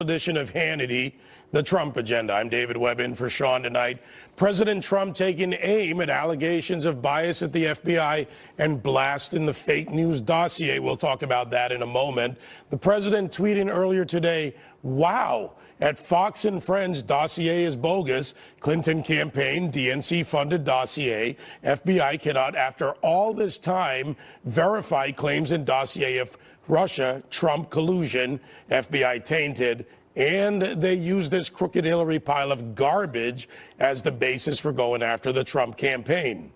Edition of Hannity, the Trump agenda. I'm David Webb in for Sean tonight. President Trump taking aim at allegations of bias at the FBI and blasting the fake news dossier. We'll talk about that in a moment. The president tweeting earlier today, wow, at Fox and Friends, dossier is bogus. Clinton campaign, DNC-funded dossier. FBI cannot, after all this time, verify claims in dossier of Russia, Trump collusion, FBI tainted, and they use this crooked Hillary pile of garbage as the basis for going after the Trump campaign.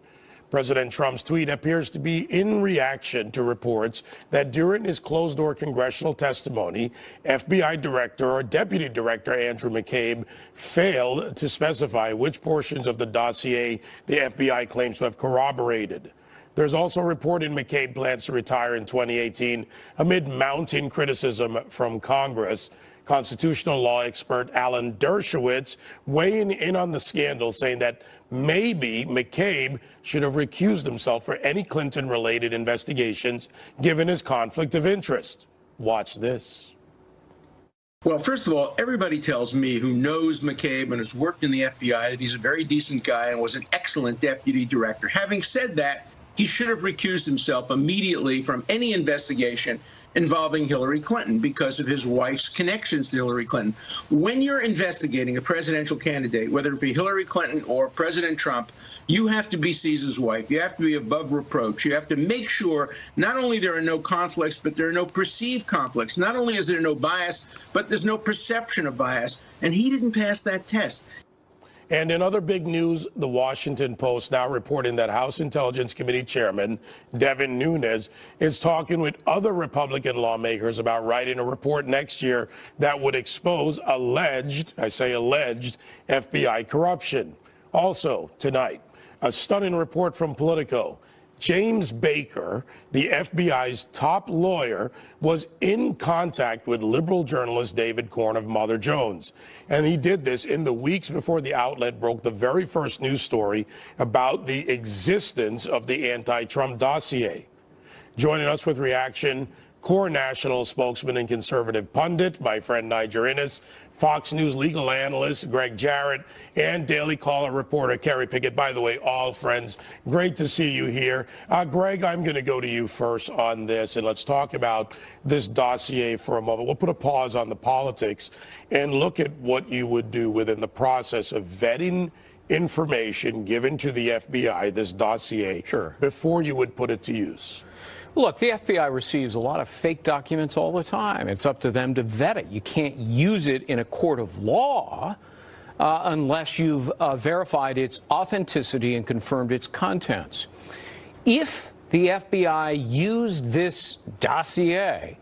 President Trump's tweet appears to be in reaction to reports that during his closed-door congressional testimony, FBI Director or Deputy Director Andrew McCabe failed to specify which portions of the dossier the FBI claims to have corroborated. There's also reported McCabe plans to retire in 2018 amid mounting criticism from Congress. Constitutional law expert Alan Dershowitz weighing in on the scandal, saying that maybe McCabe should have recused himself for any Clinton-related investigations, given his conflict of interest. Watch this. Well, first of all, everybody tells me who knows McCabe and has worked in the FBI that he's a very decent guy and was an excellent deputy director. Having said that, he should have recused himself immediately from any investigation involving Hillary Clinton because of his wife's connections to Hillary Clinton. When you're investigating a presidential candidate, whether it be Hillary Clinton or President Trump, you have to be Caesar's wife. You have to be above reproach. You have to make sure not only there are no conflicts, but there are no perceived conflicts. Not only is there no bias, but there's no perception of bias. And he didn't pass that test. And in other big news, the Washington Post now reporting that House Intelligence Committee Chairman Devin Nunes is talking with other Republican lawmakers about writing a report next year that would expose alleged, I say alleged, FBI corruption. Also tonight, a stunning report from Politico. James Baker, the FBI's top lawyer, was in contact with liberal journalist David Corn of Mother Jones. And he did this in the weeks before the outlet broke the very first news story about the existence of the anti-Trump dossier. Joining us with reaction, core national spokesman and conservative pundit, my friend Niger Innes, Fox News legal analyst Greg Jarrett, and Daily Caller reporter Kerry Pickett. By the way, all friends, great to see you here. Greg, I'm going to go to you first on this, and let's talk about this dossier for a moment. We'll put a pause on the politics and look at what you would do within the process of vetting information given to the FBI, this dossier, before you would put it to use. Look, the FBI receives a lot of fake documents all the time. It's up to them to vet it. You can't use it in a court of law unless you've verified its authenticity and confirmed its contents. If the FBI used this dossier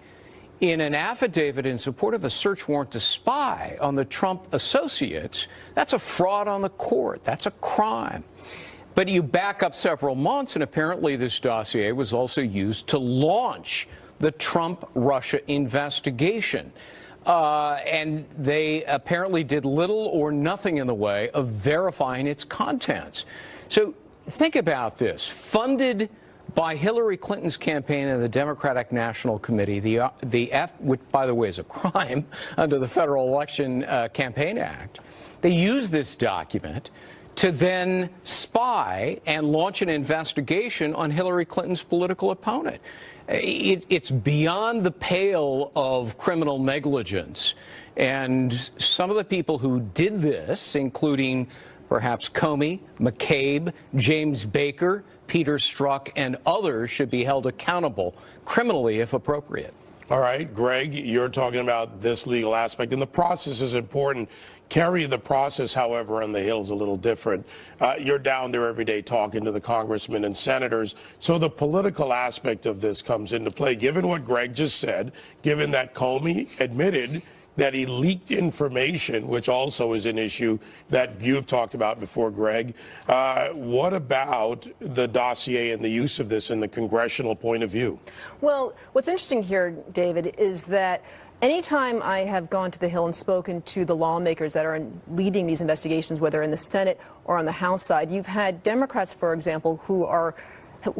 in an affidavit in support of a search warrant to spy on the Trump associates, that's a fraud on the court. That's a crime. But you back up several months, and apparently this dossier was also used to launch the Trump-Russia investigation. And they apparently did little or nothing in the way of verifying its contents. So think about this. Funded by Hillary Clinton's campaign and the Democratic National Committee, which, by the way, is a crime under the Federal Election Campaign Act, they used this document to then spy and launch an investigation on Hillary Clinton's political opponent. It's beyond the pale of criminal negligence. And some of the people who did this, including perhaps Comey, McCabe, James Baker, Peter Strzok, and others, should be held accountable criminally if appropriate. All right, Greg, you're talking about this legal aspect, and the process is important. Kerry, the process, however, on the Hill is a little different. You're down there every day talking to the congressmen and senators. So the political aspect of this comes into play. Given what Greg just said, given that Comey admitted that he leaked information, which also is an issue that you've talked about before, Greg, what about the dossier and the use of this in the congressional point of view? Well, what's interesting here, David, is that anytime I have gone to the Hill and spoken to the lawmakers that are leading these investigations, whether in the Senate or on the House side, you've had Democrats, for example, who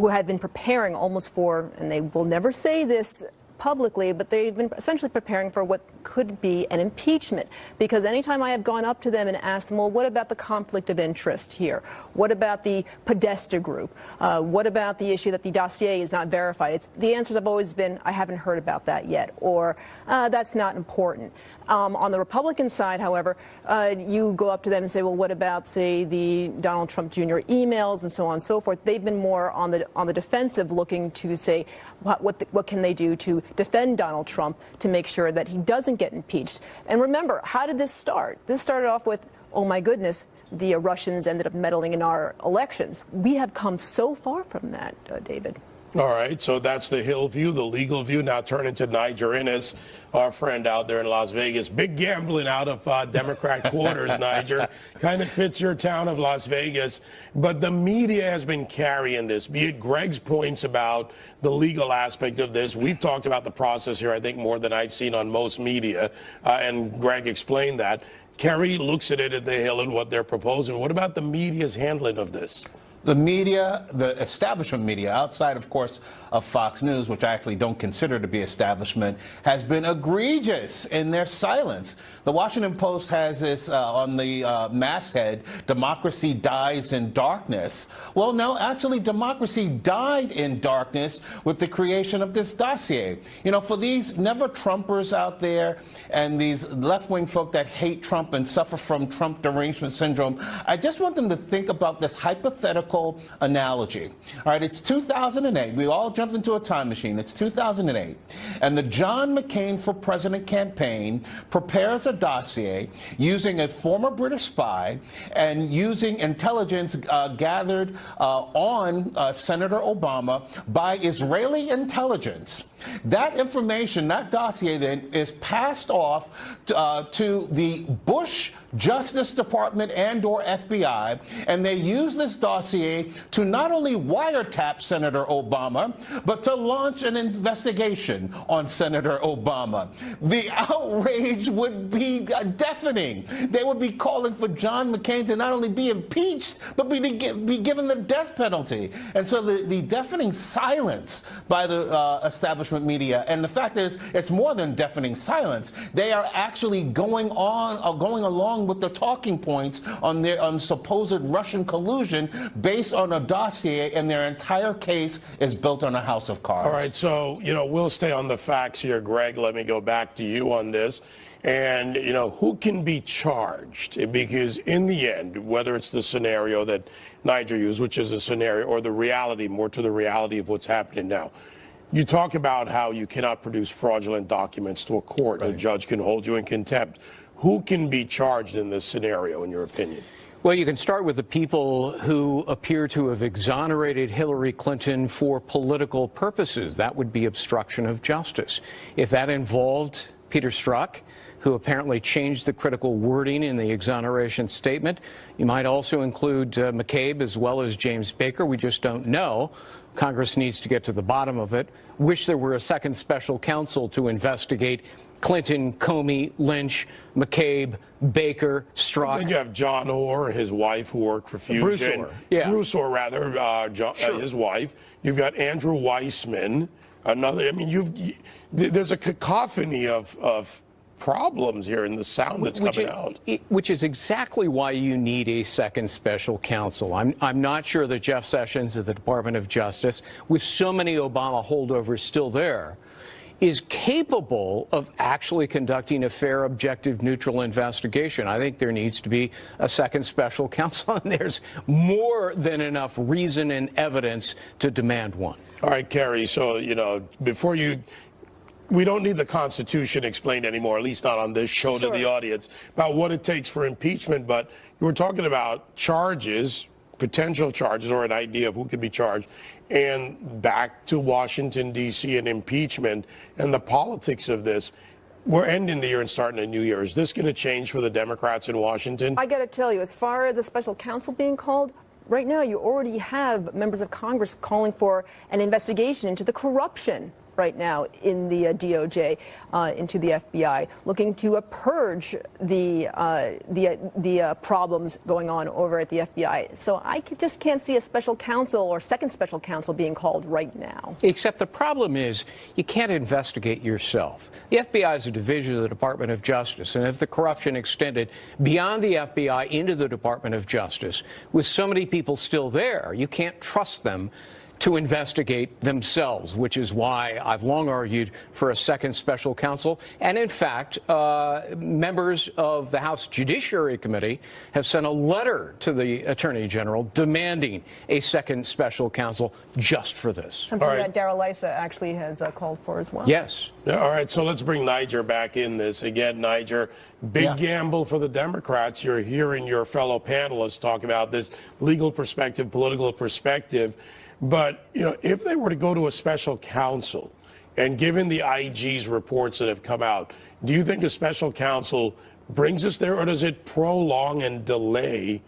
have been preparing almost for, and they will never say this publicly, but they've been essentially preparing for what could be an impeachment. Because anytime I have gone up to them and asked them, well, what about the conflict of interest here? What about the Podesta group? What about the issue that the dossier is not verified? The answers have always been, I haven't heard about that yet, or that's not important. On the Republican side, however, you go up to them and say, well, what about, say, the Donald Trump Jr. emails and so on and so forth? They've been more on the defensive, looking to say what can they do to defend Donald Trump to make sure that he doesn't get impeached. And remember, how did this start? This started off with, oh, my goodness, the Russians ended up meddling in our elections. We have come so far from that, David. All right, so that's the Hill view, the legal view. Now turning to Niger Innes, our friend out there in Las Vegas. Big gambling out of Democrat quarters, Niger. Kind of fits your town of Las Vegas. But the media has been carrying this, be it Greg's points about the legal aspect of this. We've talked about the process here, I think, more than I've seen on most media, and Greg explained that. Kerry looks at it at the Hill and what they're proposing. What about the media's handling of this? The media, the establishment media, outside, of course, of Fox News, which I actually don't consider to be establishment, has been egregious in their silence. The Washington Post has this on the masthead, democracy dies in darkness. Well, no, actually, democracy died in darkness with the creation of this dossier. You know, for these never-Trumpers out there and these left-wing folk that hate Trump and suffer from Trump derangement syndrome, I just want them to think about this hypothetical analogy. All right, it's 2008. We all jumped into a time machine. It's 2008. And the John McCain for President campaign prepares a dossier using a former British spy and using intelligence gathered on Senator Obama by Israeli intelligence. That information, that dossier then, is passed off to the Bush Justice Department and/or FBI, and they use this dossier to not only wiretap Senator Obama, but to launch an investigation on Senator Obama. The outrage would be deafening. They would be calling for John McCain to not only be impeached, but be given the death penalty. And so the deafening silence by the establishment media, and the fact is, it's more than deafening silence. They are actually going along with the talking points on supposed Russian collusion based on a dossier, and their entire case is built on a house of cards. All right, so, we'll stay on the facts here, Greg. Let me go back to you on this. And, who can be charged? Because in the end, whether it's the scenario that Niger used, which is a scenario, or the reality, more to the reality of what's happening now. You talk about how you cannot produce fraudulent documents to a court. Right. A judge can hold you in contempt. Who can be charged in this scenario, in your opinion? Well, you can start with the people who appear to have exonerated Hillary Clinton for political purposes. That would be obstruction of justice. If that involved Peter Strzok, who apparently changed the critical wording in the exoneration statement, you might also include McCabe as well as James Baker. We just don't know. Congress needs to get to the bottom of it. Wish there were a second special counsel to investigate Clinton, Comey, Lynch, McCabe, Baker, Strzok. Then you have John Orr, his wife, who worked for Fusion. Bruce Orr, yeah. Bruce Orr, rather, his wife. You've got Andrew Weissman. There's a cacophony of problems here in the sound that's coming out. Which is exactly why you need a second special counsel. I'm not sure that Jeff Sessions of the Department of Justice, with so many Obama holdovers still there, is capable of actually conducting a fair, objective, neutral investigation. I think there needs to be a second special counsel, and there's more than enough reason and evidence to demand one. All right, Kerry, so, we don't need the Constitution explained anymore, at least not on this show. Sure. To the audience, about what it takes for impeachment. But you were talking about charges, potential charges, or an idea of who could be charged, and back to Washington, D.C. and impeachment and the politics of this. We're ending the year and starting a new year. Is this going to change for the Democrats in Washington? I got to tell you, as far as a special counsel being called, right now you already have members of Congress calling for an investigation into the corruption right now in the DOJ into the FBI, looking to purge the problems going on over at the FBI. So I just can't see a special counsel or second special counsel being called right now. Except the problem is you can't investigate yourself. The FBI is a division of the Department of Justice, and if the corruption extended beyond the FBI into the Department of Justice, with so many people still there, you can't trust them to investigate themselves, which is why I've long argued for a second special counsel. And in fact, members of the House Judiciary Committee have sent a letter to the Attorney General demanding a second special counsel just for this. Something that Darrell Issa actually has called for as well. Yes. All right, so let's bring Niger back in this. Again, Niger, big gamble for the Democrats. You're hearing your fellow panelists talk about this legal perspective, political perspective. But, you know, if they were to go to a special counsel, and given the IG's reports that have come out, do you think a special counsel brings us there, or does it prolong and delay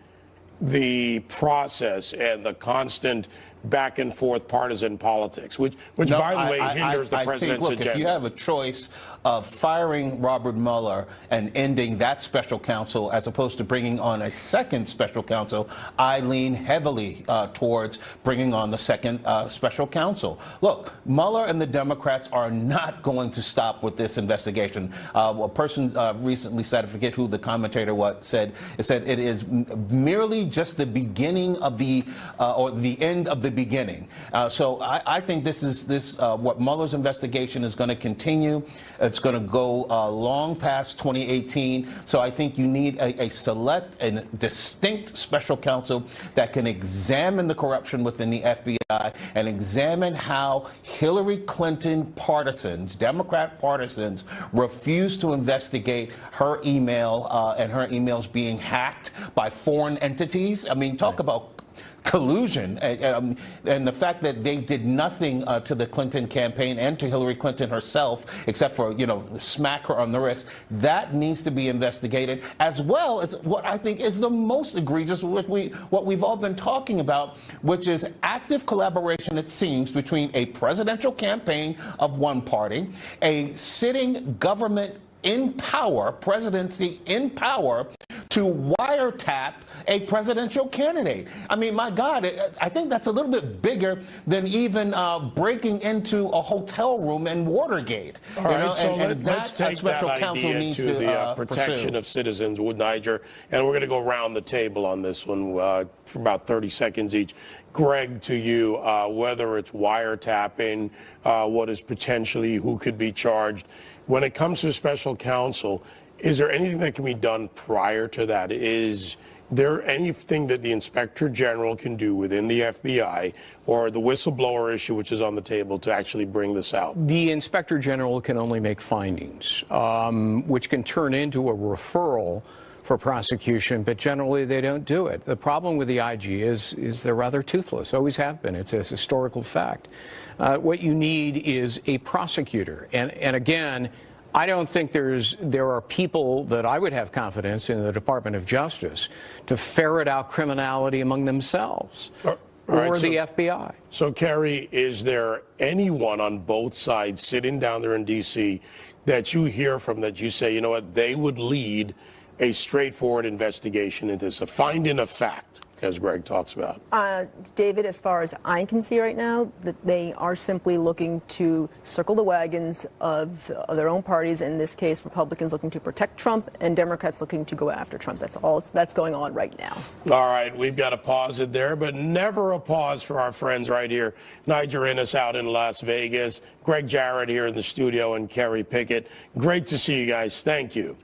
the process and the constant back and forth partisan politics, which by the way, hinders the president's agenda? If you have a choice of firing Robert Mueller and ending that special counsel as opposed to bringing on a second special counsel, I lean heavily towards bringing on the second special counsel. Look, Mueller and the Democrats are not going to stop with this investigation. A person recently said, I forget who the commentator said it is merely just the beginning of or the end of the beginning. So I think this is what Mueller's investigation is going to continue. It's going to go long past 2018. So I think you need a select and distinct special counsel that can examine the corruption within the FBI and examine how Hillary Clinton partisans, Democrat partisans, refuse to investigate her email and her emails being hacked by foreign entities. I mean, talk about collusion, and the fact that they did nothing to the Clinton campaign and to Hillary Clinton herself, except for, you know, smack her on the wrist, that needs to be investigated, as well as what I think is the most egregious, what we've all been talking about, which is active collaboration, it seems, between a presidential campaign of one party, a sitting government in power, presidency in power, to wiretap a presidential candidate. I mean, my God, I think that's a little bit bigger than even breaking into a hotel room in Watergate. All right, so let's take that idea to the protection of citizens with Niger, and we're going to go around the table on this one for about 30 seconds each. Greg, to you, whether it's wiretapping, what is potentially, who could be charged. When it comes to special counsel, is there anything that can be done prior to that? Is there anything that the Inspector General can do within the FBI or the whistleblower issue, which is on the table, to actually bring this out? The Inspector General can only make findings, which can turn into a referral for prosecution, but generally they don't do it. The problem with the IG is they're rather toothless, always have been. It's a historical fact. What you need is a prosecutor. And again, I don't think there are people that I would have confidence in the Department of Justice to ferret out criminality among themselves or the FBI. So, Kerry, is there anyone on both sides sitting down there in D.C. that you hear from that you say, you know what, they would lead a straightforward investigation into this, a finding of fact, as Greg talks about? David, as far as I can see right now, that they are simply looking to circle the wagons of their own parties. In this case, Republicans looking to protect Trump and Democrats looking to go after Trump. That's all that's going on right now. All right, we've got to pause it there, but never a pause for our friends right here. Niger Innes out in Las Vegas, Greg Jarrett here in the studio, and Kerry Pickett. Great to see you guys. Thank you.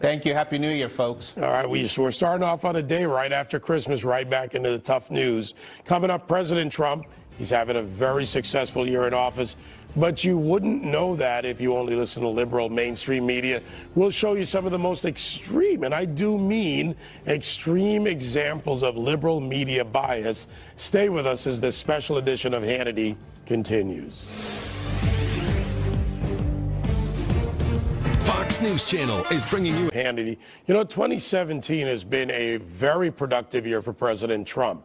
Thank you. Happy New Year, folks. All right, we're starting off on a day right after Christmas, right back into the tough news. Coming up, President Trump, he's having a very successful year in office, but you wouldn't know that if you only listen to liberal mainstream media. We'll show you some of the most extreme, and I do mean extreme, examples of liberal media bias. Stay with us as this special edition of Hannity continues. Fox News Channel is bringing you Hannity. You know, 2017 has been a very productive year for President Trump.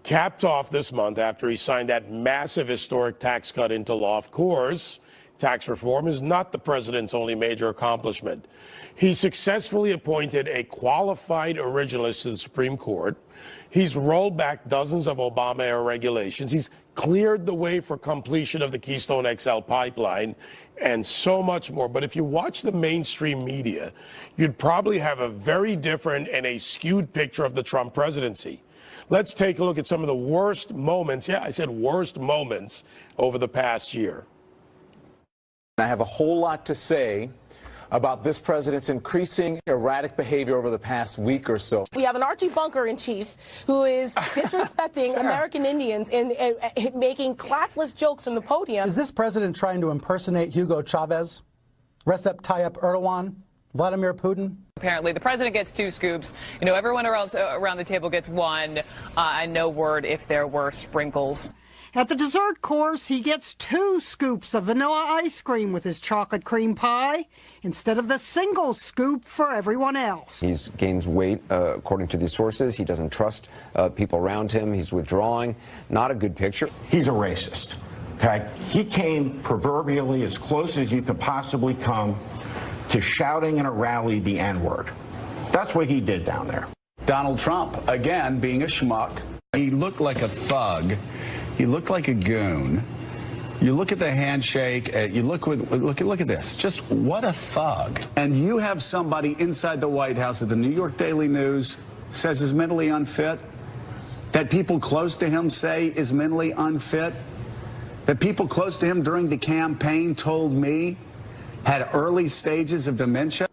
Capped off this month after he signed that massive historic tax cut into law. Of course, tax reform is not the president's only major accomplishment. He successfully appointed a qualified originalist to the Supreme Court. He's rolled back dozens of Obama-era regulations. He's cleared the way for completion of the Keystone XL pipeline and so much more. But if you watch the mainstream media, you'd probably have a very different and a skewed picture of the Trump presidency. Let's take a look at some of the worst moments. Yeah, I said worst moments over the past year. I have a whole lot to say about this president's increasing erratic behavior over the past week or so. We have an Archie Bunker-in-chief who is disrespecting American Indians and making classless jokes from the podium. Is this president trying to impersonate Hugo Chavez, Recep Tayyip Erdogan, Vladimir Putin? Apparently, the president gets 2 scoops. You know, everyone else around the table gets 1. And no word if there were sprinkles. At the dessert course, he gets 2 scoops of vanilla ice cream with his chocolate cream pie instead of the single scoop for everyone else. He's gained weight, according to these sources. He doesn't trust people around him. He's withdrawing. Not a good picture. He's a racist. Okay? He came proverbially as close as you could possibly come to shouting in a rally the N-word. That's what he did down there. Donald Trump, again, being a schmuck. He looked like a thug. He looked like a goon. You look at the handshake. You look at this. Just what a thug. And you have somebody inside the White House that the New York Daily News says is mentally unfit, that people close to him say is mentally unfit, that people close to him during the campaign told me had early stages of dementia.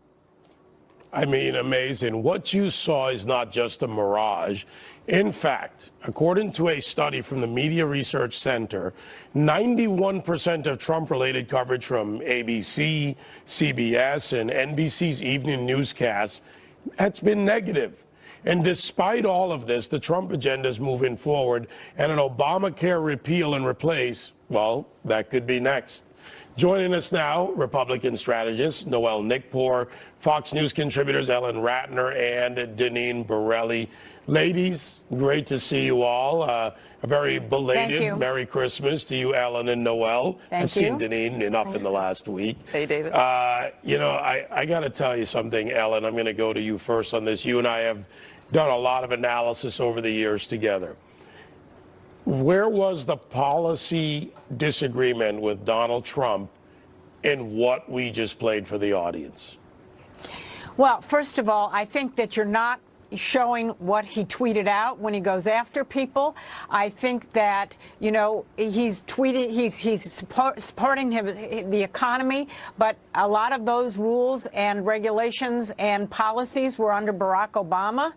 I mean, amazing. What you saw is not just a mirage. In fact, according to a study from the Media Research Center, 91% of Trump-related coverage from ABC, CBS, and NBC's evening newscasts has been negative. And despite all of this, the Trump agenda is moving forward, and an Obamacare repeal and replace, well, that could be next. Joining us now, Republican strategist Noel Nickpour, Fox News contributors Ellen Ratner and Deneen Borelli. Ladies, great to see you all. A very belated Merry Christmas to you, Ellen and Noel. I've seen Deneen enough in the last week. Hey, David. You know, I got to tell you something, Ellen. I'm going to go to you first on this. You and I have done a lot of analysis over the years together. Where was the policy disagreement with Donald Trump in what we just played for the audience? Well, first of all, I think that you're not showing what he tweeted out when he goes after people. I think that, you know, he's supporting the economy, but a lot of those rules and regulations and policies were under Barack Obama.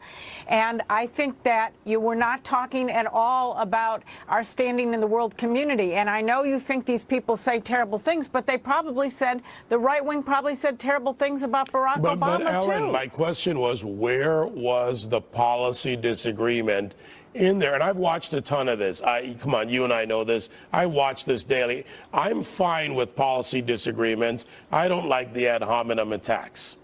And I think that you were not talking at all about our standing in the world community. And I know you think these people say terrible things, but they probably said, the right wing probably said terrible things about Barack Obama, but Ellen, too. My question was, where was the policy disagreement in there? And I've watched a ton of this. Come on, you and I know this. I watch this daily. I'm fine with policy disagreements. I don't like the ad hominem attacks.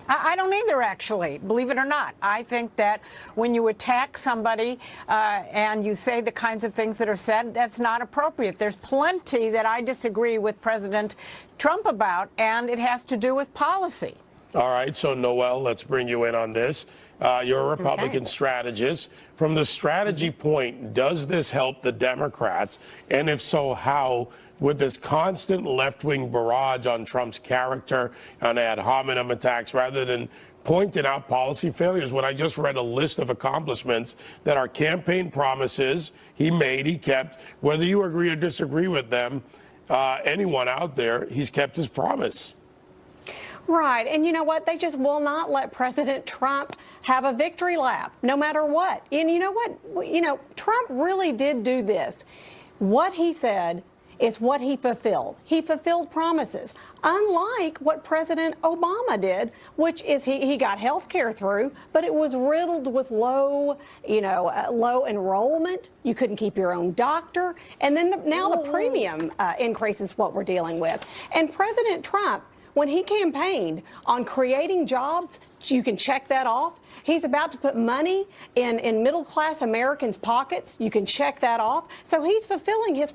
I don't either, actually, believe it or not. I think that when you attack somebody and you say the kinds of things that are said, that's not appropriate. There's plenty that I disagree with President Trump about, and it has to do with policy. All right, so Noel, let's bring you in on this. You're a Republican strategist. From the strategy point, does this help the Democrats? And if so, how? With this constant left-wing barrage on Trump's character, on ad hominem attacks, rather than pointing out policy failures, when I just read a list of accomplishments that are campaign promises he made, he kept, whether you agree or disagree with them, anyone out there, he's kept his promise. Right. And you know what? They just will not let President Trump have a victory lap, no matter what. And you know what? You know, Trump really did do this. What he said is what he fulfilled. He fulfilled promises, unlike what President Obama did, which is he got health care through, but it was riddled with low enrollment. You couldn't keep your own doctor. And then now the premium increase is what we're dealing with. And President Trump, when he campaigned on creating jobs, you can check that off. He's about to put money in middle-class Americans' pockets. You can check that off. So he's fulfilling his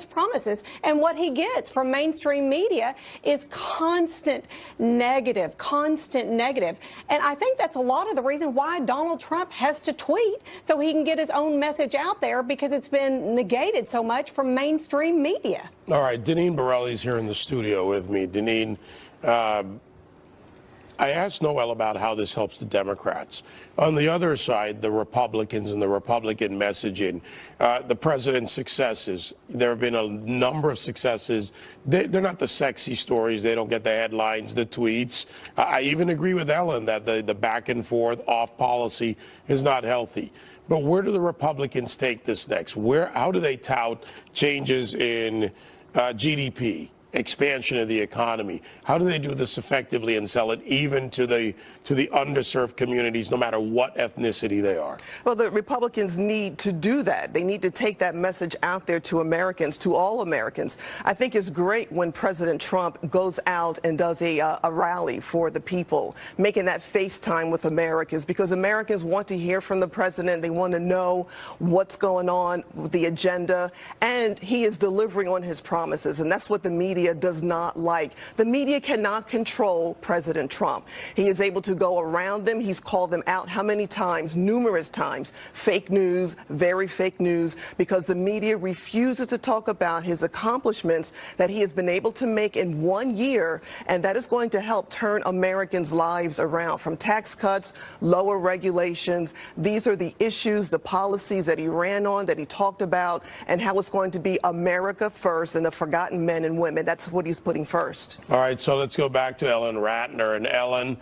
promises. And what he gets from mainstream media is constant negative. And I think that's a lot of the reason why Donald Trump has to tweet, so he can get his own message out there, because it's been negated so much from mainstream media. All right, Deneen Borelli's here in the studio with me. Deneen, I asked Noel about how this helps the Democrats. On the other side, the Republicans and the Republican messaging, the president's successes. There have been a number of successes. They're not the sexy stories. They don't get the headlines, the tweets. I even agree with Ellen that the back and forth off policy is not healthy. But where do the Republicans take this next? How do they tout changes in GDP? Expansion of the economy? How do they do this effectively and sell it even to the underserved communities, no matter what ethnicity they are? Well, the Republicans need to do that. They need to take that message out there to Americans, to all Americans. I think it's great when President Trump goes out and does a rally for the people, making that FaceTime with Americans, because Americans want to hear from the president. They want to know what's going on with the agenda, and he is delivering on his promises, and that's what the media does not like. The media cannot control President Trump. He is able to go around them. He's called them out how many times? Numerous times. Fake news, very fake news, because the media refuses to talk about his accomplishments that he has been able to make in 1 year, and that is going to help turn Americans' lives around. From tax cuts, lower regulations, these are the issues, the policies that he ran on, that he talked about, and how it's going to be America first and the forgotten men and women. That's what he's putting first. All right, so let's go back to Ellen Ratner. And Ellen,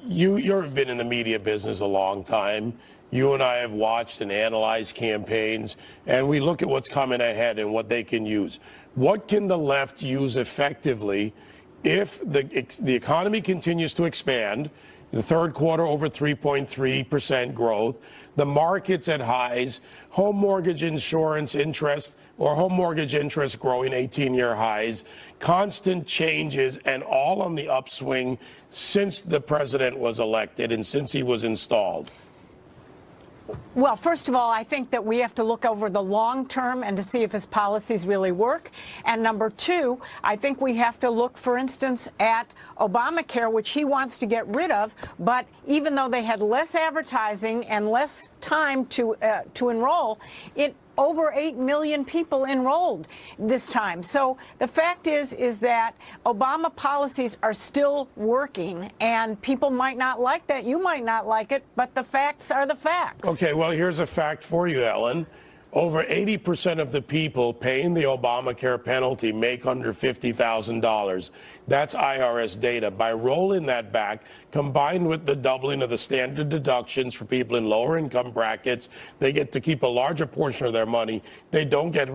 you've been in the media business a long time. You and I have watched and analyzed campaigns, and we look at what's coming ahead and what they can use. What can the left use effectively if the economy continues to expand? The third quarter over 3.3% growth, the market's at highs, home mortgage insurance interest or home mortgage interest growing 18-year highs, constant changes, and all on the upswing since the president was elected and since he was installed. Well, first of all, I think that we have to look over the long term and to see if his policies really work. And number two, I think we have to look, for instance, at Obamacare, which he wants to get rid of. But even though they had less advertising and less time to enroll, over 8 million people enrolled this time. So the fact is that Obama policies are still working, and people might not like that. You might not like it, but the facts are the facts. Okay, well, here's a fact for you, Ellen. Over 80% of the people paying the Obamacare penalty make under $50,000. That's IRS data. By rolling that back, combined with the doubling of the standard deductions for people in lower income brackets, they get to keep a larger portion of their money. They don't get hit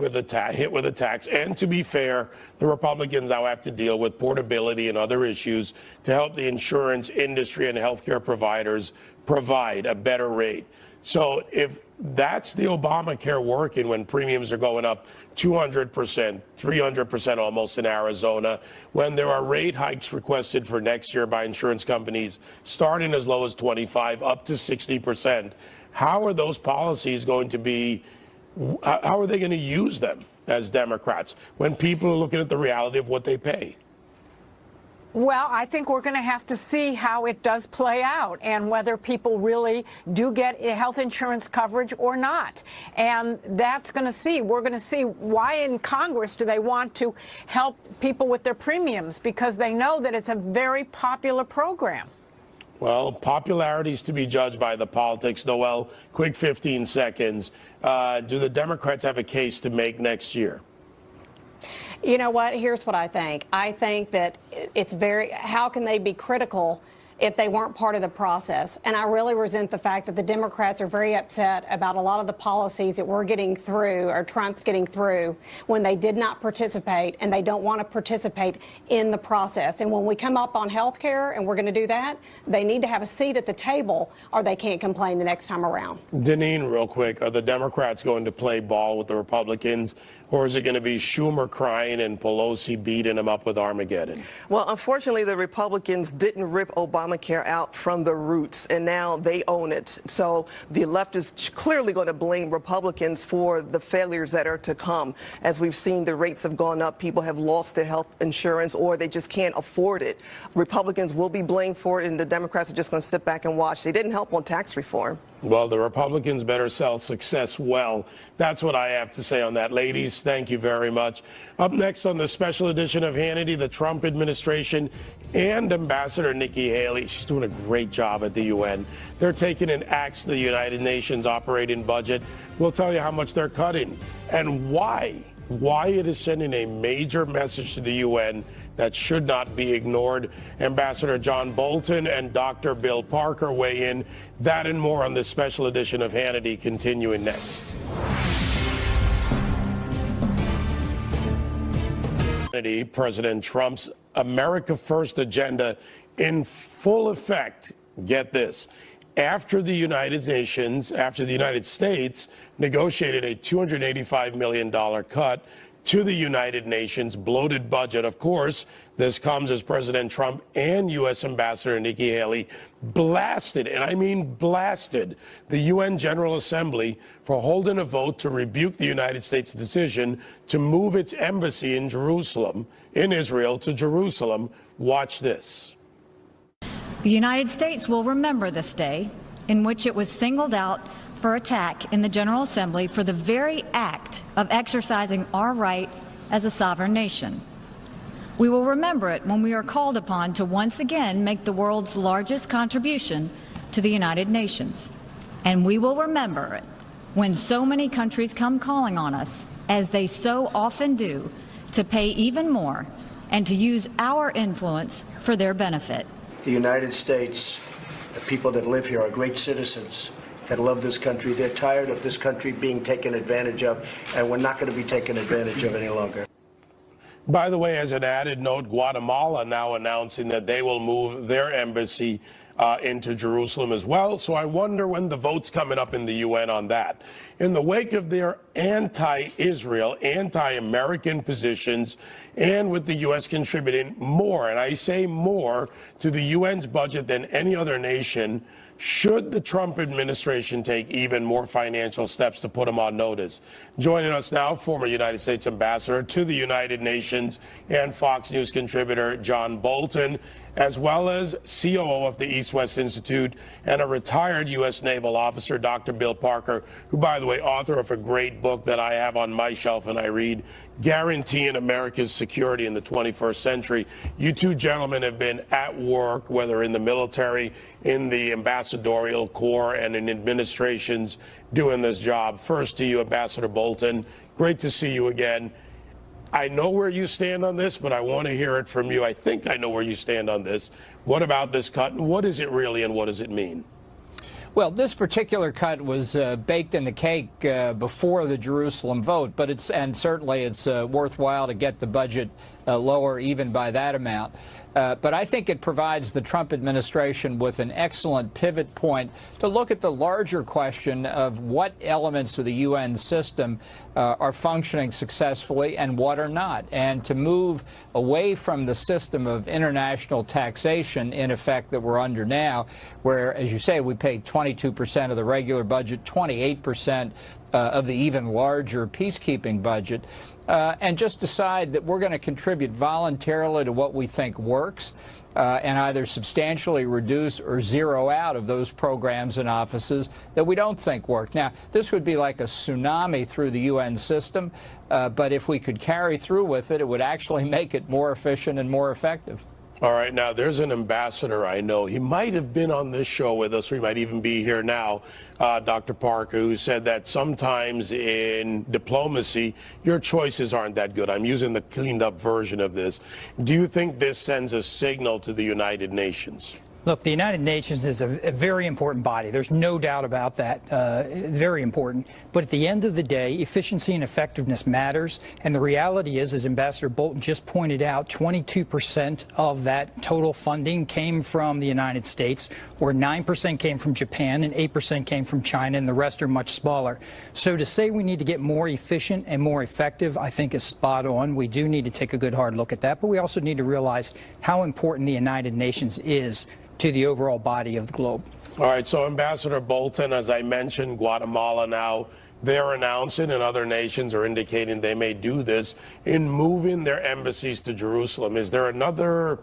with a tax. And to be fair, the Republicans now have to deal with portability and other issues to help the insurance industry and healthcare providers provide a better rate. So if that's the Obamacare working when premiums are going up 200%, 300% almost in Arizona, when there are rate hikes requested for next year by insurance companies starting as low as 25 up to 60%, how are those policies going to be, how are they going to use them as Democrats when people are looking at the reality of what they pay? Well, I think we're going to have to see how it does play out and whether people really do get health insurance coverage or not. And that's going to see. We're going to see why in Congress do they want to help people with their premiums, because they know that it's a very popular program. Well, popularity is to be judged by the politics. Noel, quick 15 seconds. Do the Democrats have a case to make next year? You know what? Here's what I think. I think that it's how can they be critical if they weren't part of the process? And I really resent the fact that the Democrats are very upset about a lot of the policies that we're getting through, or Trump's getting through, when they did not participate, and they don't want to participate in the process. And when we come up on health care and we're going to do that, they need to have a seat at the table, or they can't complain the next time around. Deneen, real quick, are the Democrats going to play ball with the Republicans, or is it going to be Schumer crying and Pelosi beating him up with Armageddon? Well, unfortunately, the Republicans didn't rip Obama Obamacare out from the roots, and now they own it. So the left is clearly going to blame Republicans for the failures that are to come. As we've seen, the rates have gone up. People have lost their health insurance, or they just can't afford it. Republicans will be blamed for it, and the Democrats are just going to sit back and watch. They didn't help on tax reform. Well, the Republicans better sell success well. That's what I have to say on that. Ladies, thank you very much. Up next on the special edition of Hannity, the Trump administration and Ambassador Nikki Haley. She's doing a great job at the UN. They're taking an axe to the United Nations operating budget. We'll tell you how much they're cutting and why it is sending a major message to the UN that should not be ignored. Ambassador John Bolton and Dr. Bill Parker weigh in. That and more on this special edition of Hannity, continuing next. Hannity, President Trump's America First agenda in full effect. Get this. After the United States negotiated a $285 million cut to the United Nations bloated budget. Of course, this comes as President Trump and U.S. Ambassador Nikki Haley blasted, and I mean blasted, the UN General Assembly for holding a vote to rebuke the United States' decision to move its embassy in Israel to Jerusalem. Watch this. The United States will remember this day in which it was singled out for attack in the General Assembly for the very act of exercising our right as a sovereign nation. We will remember it when we are called upon to once again make the world's largest contribution to the United Nations. And we will remember it when so many countries come calling on us, as they so often do, to pay even more and to use our influence for their benefit. The United States, the people that live here are great citizens that love this country. They're tired of this country being taken advantage of, and we're not going to be taken advantage of any longer. By the way, as an added note, Guatemala now announcing that they will move their embassy into Jerusalem as well. So I wonder when the vote's coming up in the UN on that. In the wake of their anti-Israel, anti-American positions, and with the U.S. contributing more, and I say more, to the UN's budget than any other nation, should the Trump administration take even more financial steps to put them on notice? Joining us now, former United States Ambassador to the United Nations and Fox News contributor John Bolton, as well as COO of the East-West Institute and a retired U.S. naval officer, Dr. Bill Parker, who, by the way, author of a great book that I have on my shelf and I read, Guaranteeing America's Security in the 21st Century. You two gentlemen have been at work, whether in the military, in the ambassadorial corps, and in administrations doing this job. First to you, Ambassador Bolton. Great to see you again. I know where you stand on this, but I want to hear it from you. I think I know where you stand on this. What about this cut, and what is it really, and what does it mean? Well, this particular cut was baked in the cake before the Jerusalem vote, but certainly it's worthwhile to get the budget lower even by that amount. But I think it provides the Trump administration with an excellent pivot point to look at the larger question of what elements of the UN system are functioning successfully and what are not, and to move away from the system of international taxation, in effect, that we're under now, where, as you say, we pay 22% of the regular budget, 28% of the even larger peacekeeping budget, and just decide that we're going to contribute voluntarily to what we think works, and either substantially reduce or zero out of those programs and offices that we don't think work. Now, this would be like a tsunami through the UN system, but if we could carry through with it, it would actually make it more efficient and more effective. All right, now there's an ambassador I know. He might have been on this show with us, or he might even be here now, Dr. Parker, who said that sometimes in diplomacy, your choices aren't that good. I'm using the cleaned up version of this. Do you think this sends a signal to the United Nations? Look, the United Nations is a very important body. There's no doubt about that. Very important. But at the end of the day, efficiency and effectiveness matters. And the reality is, as Ambassador Bolton just pointed out, 22% of that total funding came from the United States, or 9% came from Japan, and 8% came from China, and the rest are much smaller. So to say we need to get more efficient and more effective, I think is spot on. We do need to take a good hard look at that. But we also need to realize how important the United Nations is to the overall body of the globe. All right, so Ambassador Bolton, as I mentioned, Guatemala now, they're announcing, and other nations are indicating they may do this, in moving their embassies to Jerusalem. Is there another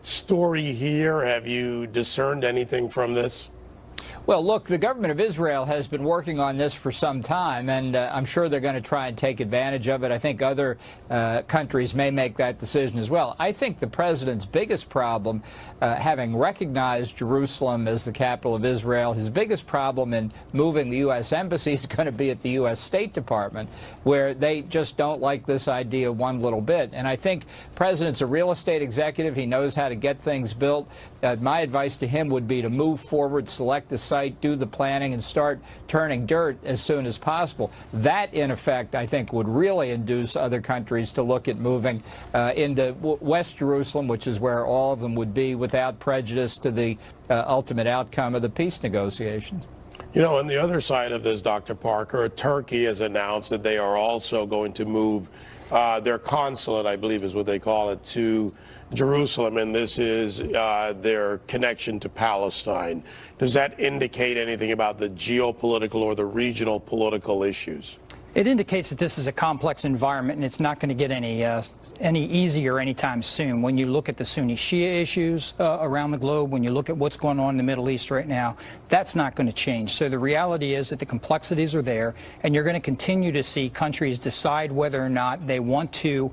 story here? Have you discerned anything from this? Well, look, the government of Israel has been working on this for some time, and I'm sure they're going to try and take advantage of it. I think other countries may make that decision as well. I think the president's biggest problem, having recognized Jerusalem as the capital of Israel, his biggest problem in moving the U.S. embassy is going to be at the U.S. State Department, where they just don't like this idea one little bit. And I think the president's a real estate executive. He knows how to get things built. My advice to him would be to move forward, select the site, do the planning, and start turning dirt as soon as possible. That, in effect, I think would really induce other countries to look at moving into West Jerusalem, which is where all of them would be, without prejudice to the ultimate outcome of the peace negotiations. You know, on the other side of this, Dr. Parker, Turkey has announced that they are also going to move their consulate, I believe is what they call it, to Jerusalem, and this is their connection to Palestine. Does that indicate anything about the geopolitical or the regional political issues? It indicates that this is a complex environment, and it's not going to get any easier anytime soon. When you look at the Sunni-Shia issues around the globe, when you look at what's going on in the Middle East right now, that's not going to change. So the reality is that the complexities are there, and you're going to continue to see countries decide whether or not they want to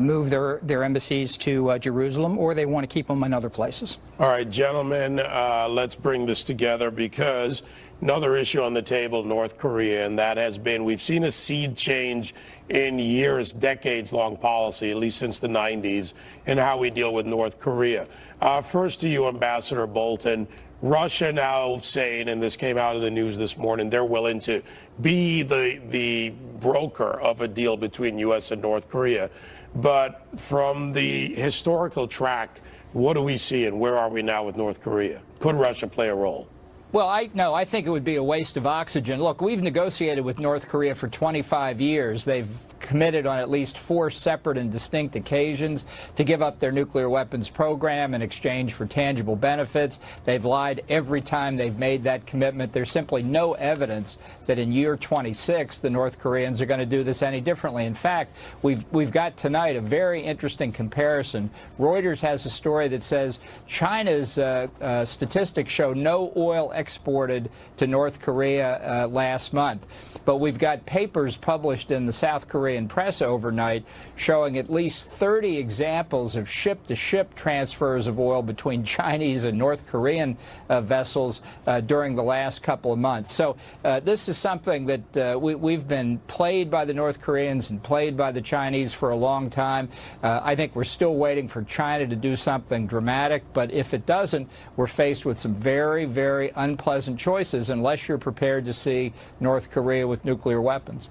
move their embassies to Jerusalem, or they want to keep them in other places. All right, gentlemen, let's bring this together, because another issue on the table, North Korea, and that has been, we've seen a seed change in years, decades-long policy, at least since the 90s, in how we deal with North Korea. First to you, Ambassador Bolton. Russia now saying, and this came out of the news this morning, they're willing to be the broker of a deal between U.S. and North Korea. But from the historical track, what do we see, and where are we now with North Korea? Could Russia play a role? Well, I think it would be a waste of oxygen. Look, we've negotiated with North Korea for 25 years. They've committed on at least 4 separate and distinct occasions to give up their nuclear weapons program in exchange for tangible benefits. They've lied every time they've made that commitment. There's simply no evidence that in year 26 the North Koreans are going to do this any differently. In fact, we've got tonight a very interesting comparison. Reuters has a story that says China's statistics show no oil exported to North Korea last month. But we've got papers published in the South Korean press overnight showing at least 30 examples of ship-to-ship transfers of oil between Chinese and North Korean vessels during the last couple of months. So this is something that we've been played by the North Koreans and played by the Chinese for a long time. I think we're still waiting for China to do something dramatic, but if it doesn't, we're faced with some very, very unpleasant choices unless you're prepared to see North Korea with nuclear weapons.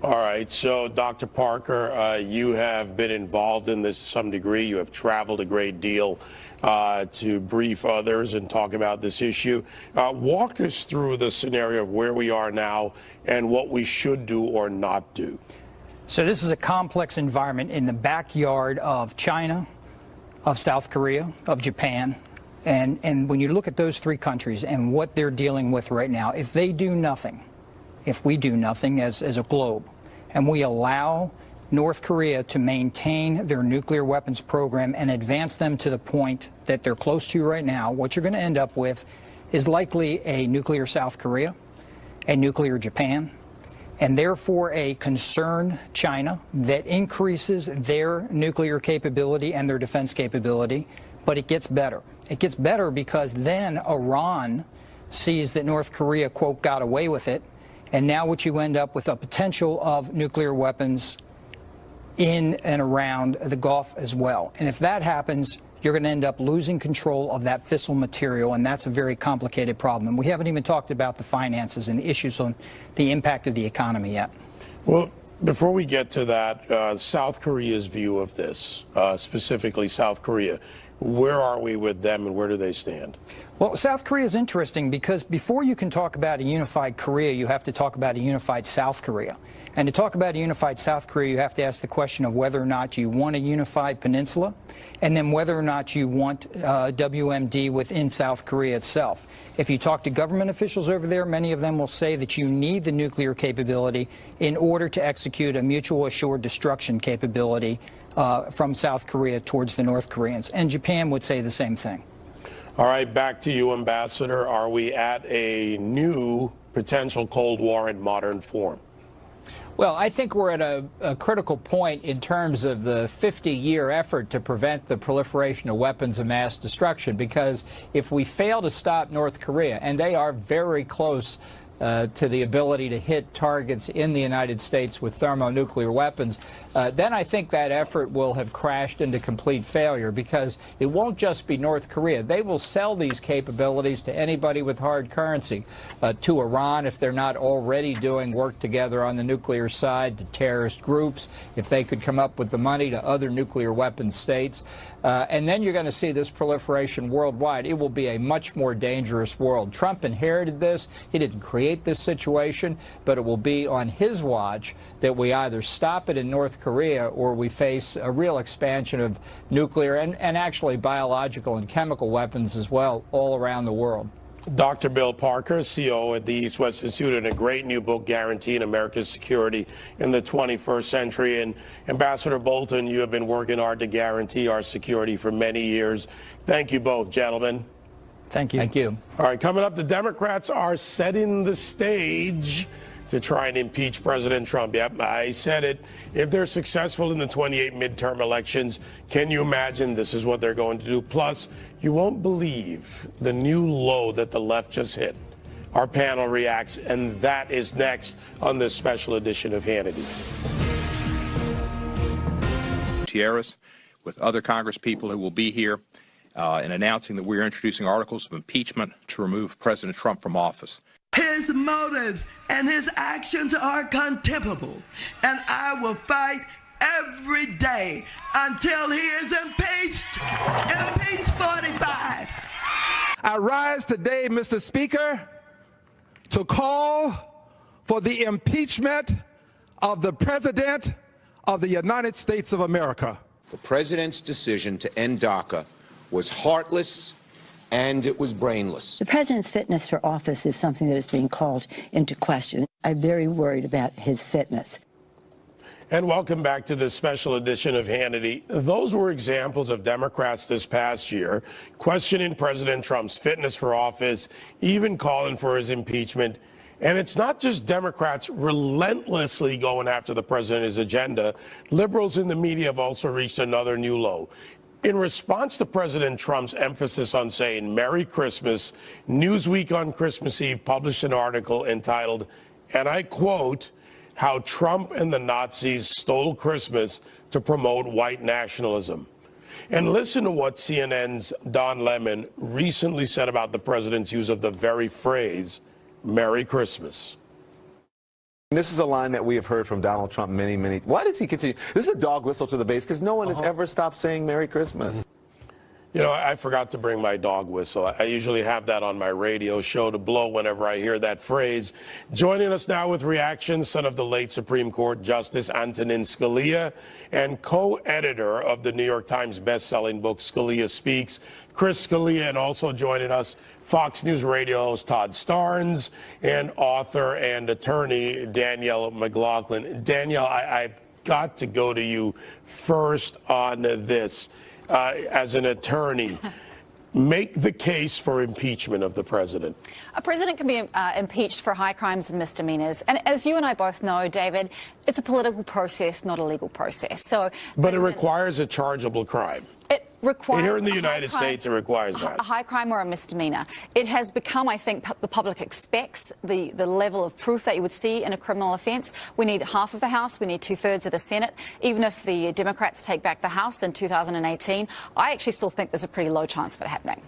All right. So, Dr. Parker, you have been involved in this to some degree. You have traveled a great deal to brief others and talk about this issue. Walk us through the scenario of where we are now and what we should do or not do. So this is a complex environment in the backyard of China, of South Korea, of Japan. And when you look at those 3 countries and what they're dealing with right now, if they do nothing, if we do nothing as a globe, and we allow North Korea to maintain their nuclear weapons program and advance them to the point that they're close to right now, what you're going to end up with is likely a nuclear South Korea, a nuclear Japan, and therefore a concerned China that increases their nuclear capability and their defense capability. But it gets better. It gets better because then Iran sees that North Korea, quote, got away with it. And now what you end up with a potential of nuclear weapons in and around the Gulf as well. And if that happens, you're going to end up losing control of that fissile material, and that's a very complicated problem. And we haven't even talked about the finances and the issues on the impact of the economy yet. Well, before we get to that, South Korea's view of this, specifically South Korea, Where are we with them, and where do they stand? Well, South Korea is interesting because before you can talk about a unified Korea, you have to talk about a unified South Korea. And to talk about a unified South Korea, you have to ask the question of whether or not you want a unified peninsula, and then whether or not you want WMD within South Korea itself. If you talk to government officials over there, many of them will say that you need the nuclear capability in order to execute a mutual assured destruction capability from South Korea towards the North Koreans. And Japan would say the same thing. All right, back to you, Ambassador. Are we at a new potential Cold War in modern form? Well, I think we're at a critical point in terms of the 50-year effort to prevent the proliferation of weapons of mass destruction, because if we fail to stop North Korea, and they are very close to the ability to hit targets in the United States with thermonuclear weapons, then I think that effort will have crashed into complete failure, because it won't just be North Korea. They will sell these capabilities to anybody with hard currency, to Iran if they're not already doing work together on the nuclear side, to terrorist groups if they could come up with the money, to other nuclear weapon states. And then you're going to see this proliferation worldwide. It will be a much more dangerous world. Trump inherited this. He didn't create this situation, but it will be on his watch that we either stop it in North Korea or we face a real expansion of nuclear and actually biological and chemical weapons as well all around the world. Dr. Bill Parker, CEO at the East-West Institute, and a great new book, Guaranteeing America's Security in the 21st Century. And Ambassador Bolton, you have been working hard to guarantee our security for many years. Thank you both, gentlemen. Thank you. Thank you. All right, coming up, the Democrats are setting the stage to try and impeach President Trump. Yep, I said it. If they're successful in the 28 midterm elections, can you imagine this is what they're going to do? Plus, you won't believe the new low that the left just hit. Our panel reacts, and that is next on this special edition of Hannity. Gutierrez, with other Congress people who will be here, in announcing that we are introducing articles of impeachment to remove President Trump from office. His motives and his actions are contemptible, and I will fight every day until he is impeached. Impeach 45. I rise today, Mr. Speaker, to call for the impeachment of the President of the United States of America. The President's decision to end DACA was heartless and it was brainless. The President's fitness for office is something that is being called into question. I'm very worried about his fitness. And welcome back to this special edition of Hannity. Those were examples of Democrats this past year questioning President Trump's fitness for office, even calling for his impeachment. And it's not just Democrats relentlessly going after the president and his agenda. Liberals in the media have also reached another new low. In response to President Trump's emphasis on saying Merry Christmas, Newsweek on Christmas Eve published an article entitled, and I quote, "How Trump and the Nazis Stole Christmas to Promote White Nationalism." And listen to what CNN's Don Lemon recently said about the president's use of the very phrase, Merry Christmas. This is a line that we have heard from Donald Trump many. Why does he continue? This is a dog whistle to the base because no one has ever stopped saying Merry Christmas. You know, I forgot to bring my dog whistle. I usually have that on my radio show to blow whenever I hear that phrase. Joining us now with reactions, son of the late Supreme Court Justice Antonin Scalia and co-editor of the New York Times best-selling book Scalia Speaks, Chris Scalia, and also joining us, Fox News Radio host Todd Starnes and author and attorney Danielle McLaughlin. Danielle, I've got to go to you first on this. As an attorney, make the case for impeachment of the president. A president can be impeached for high crimes and misdemeanors. And as you and I both know, David, it's a political process, not a legal process. But it requires a chargeable crime. It requires here in the United States, it requires that. A high crime or a misdemeanor. It has become, I think, the public expects the level of proof that you would see in a criminal offence. We need half of the House. We need 2/3 of the Senate. Even if the Democrats take back the House in 2018, I actually still think there's a pretty low chance of it happening.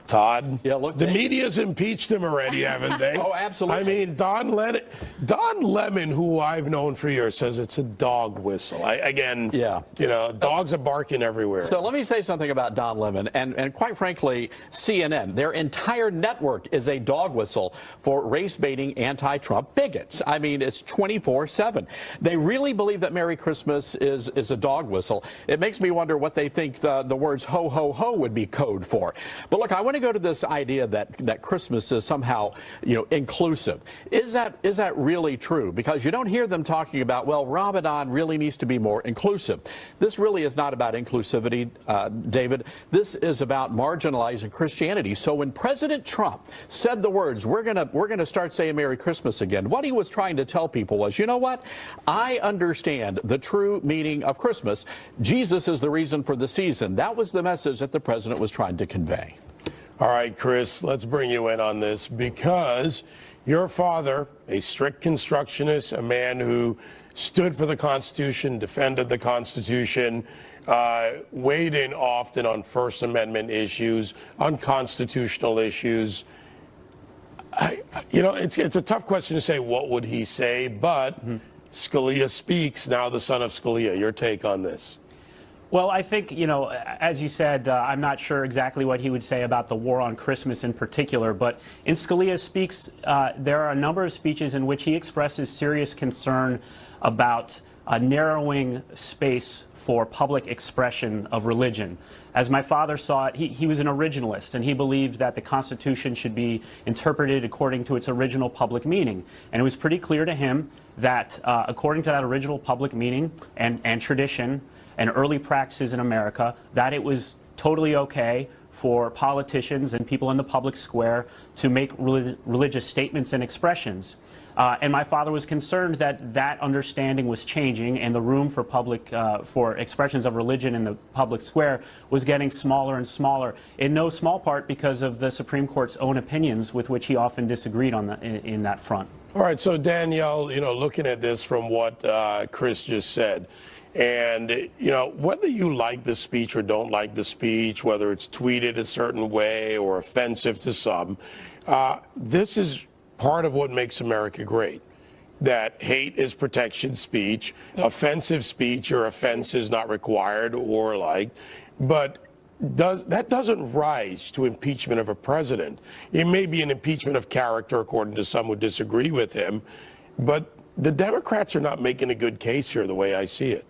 Todd, yeah, look, the media's impeached him already, haven't they? Oh, absolutely. I mean, Don Lemon, who I've known for years, says it's a dog whistle. Dogs are barking everywhere. So let me say something about Don Lemon, and quite frankly, CNN. Their entire network is a dog whistle for race-baiting anti-Trump bigots. I mean, it's 24/7. They really believe that Merry Christmas is a dog whistle. It makes me wonder what they think the words ho, ho, ho would be code for. But look, I want to go to this idea that Christmas is somehow, inclusive. Is that really true? Because you don't hear them talking about, well, Ramadan really needs to be more inclusive. This really is not about inclusivity, David. This is about marginalizing Christianity. So when President Trump said the words, we're gonna start saying Merry Christmas again, what he was trying to tell people was, you know what? I understand the true meaning of Christmas. Jesus is the reason for the season. That was the message that the president was trying to convey. All right, Chris, let's bring you in on this because your father, a strict constructionist, a man who stood for the Constitution, defended the Constitution, weighed in often on First Amendment issues, unconstitutional issues. It's a tough question to say what would he say, but Scalia speaks, now the son of Scalia. Your take on this? Well, I think, as you said, I'm not sure exactly what he would say about the war on Christmas in particular, but in Scalia Speaks, there are a number of speeches in which he expresses serious concern about a narrowing space for public expression of religion. As my father saw it, he was an originalist, and he believed that the Constitution should be interpreted according to its original public meaning. And it was pretty clear to him that according to that original public meaning and tradition, and early practices in America, that it was totally okay for politicians and people in the public square to make religious statements and expressions. And my father was concerned that that understanding was changing and the room for for expressions of religion in the public square was getting smaller and smaller, in no small part because of the Supreme Court's own opinions with which he often disagreed on in that front. All right, so Danielle, looking at this from what Chris just said, and, whether you like the speech or don't like the speech, whether it's tweeted a certain way or offensive to some, this is part of what makes America great. That hate is protection speech, offensive speech or offense is not required or liked, but that doesn't rise to impeachment of a president. It may be an impeachment of character, according to some who disagree with him, but the Democrats are not making a good case here the way I see it.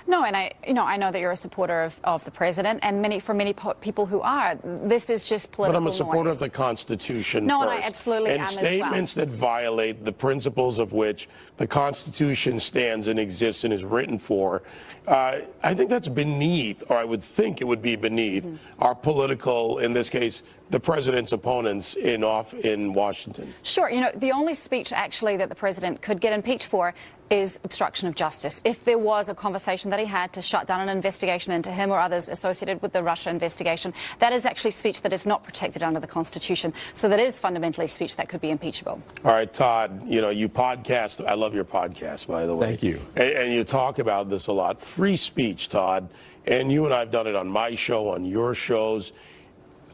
No, and I know that you're a supporter of the president, and for many people who are, this is just political. But I'm a supporter noise. of the Constitution. No, first. and I absolutely am and as statements well. that violate the principles of which the Constitution stands and exists and is written for. I think that's beneath, or I would think it would be beneath, our political, in this case, the president's opponents in Washington. Sure. The only speech actually that the president could get impeached for is obstruction of justice. If there was a conversation that he had to shut down an investigation into him or others associated with the Russia investigation, that is actually speech that is not protected under the Constitution. So that is fundamentally speech that could be impeachable. All right, Todd, you podcast. I love your podcast, by the way. Thank you. And you talk about this a lot. Free speech, Todd. And you and I have done it on my show, on your shows.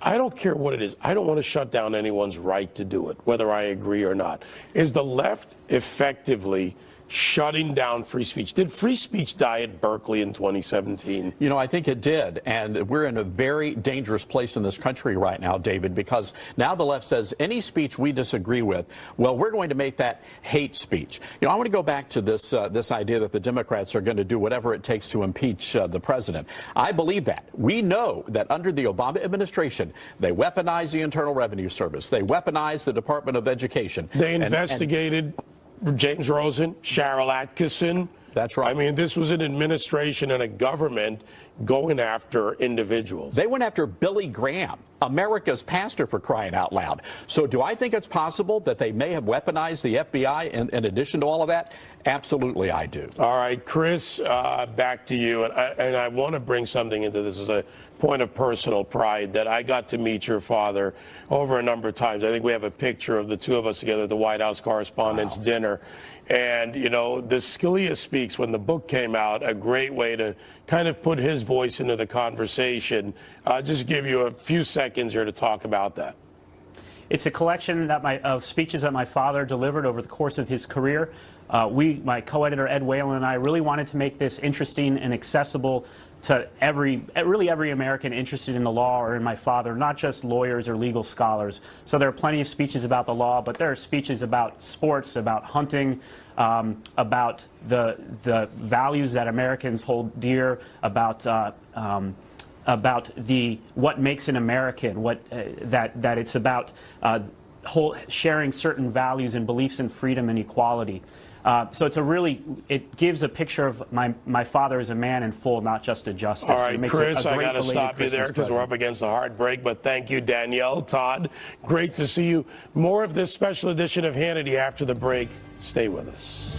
I don't care what it is. I don't want to shut down anyone's right to do it, whether I agree or not. Is the left effectively shutting down free speech? Did free speech die at Berkeley in 2017? I think it did. And we're in a very dangerous place in this country right now, David, because now the left says any speech we disagree with, well, we're going to make that hate speech. I want to go back to this idea that the Democrats are going to do whatever it takes to impeach the president. I believe that. We know that under the Obama administration, they weaponized the Internal Revenue Service. They weaponized the Department of Education. They investigated James Rosen, Sharyl Attkisson. That's right. I mean, this was an administration and a government going after individuals. They went after Billy Graham, America's pastor, for crying out loud. So do I think it's possible that they may have weaponized the FBI in addition to all of that? Absolutely, I do. All right, Chris, back to you. And I want to bring something into this as a point of personal pride that I got to meet your father over a number of times. I think we have a picture of the two of us together at the White House Correspondents' Dinner. And, you know, the Scalia Speaks, when the book came out, a great way to kind of put his voice into the conversation. Just give you a few seconds here to talk about that. It's a collection of speeches that my father delivered over the course of his career. My co-editor Ed Whalen and I really wanted to make this interesting and accessible to really every American interested in the law or in my father, not just lawyers or legal scholars. So there are plenty of speeches about the law, but there are speeches about sports, about hunting, about the values that Americans hold dear, about what makes an American, that it's about sharing certain values and beliefs in freedom and equality. So it gives a picture of my father as a man in full, not just a justice. All right, Chris, I got to stop you there because we're up against a hard break, but thank you, Danielle, Todd. Great to see you. More of this special edition of Hannity after the break. Stay with us.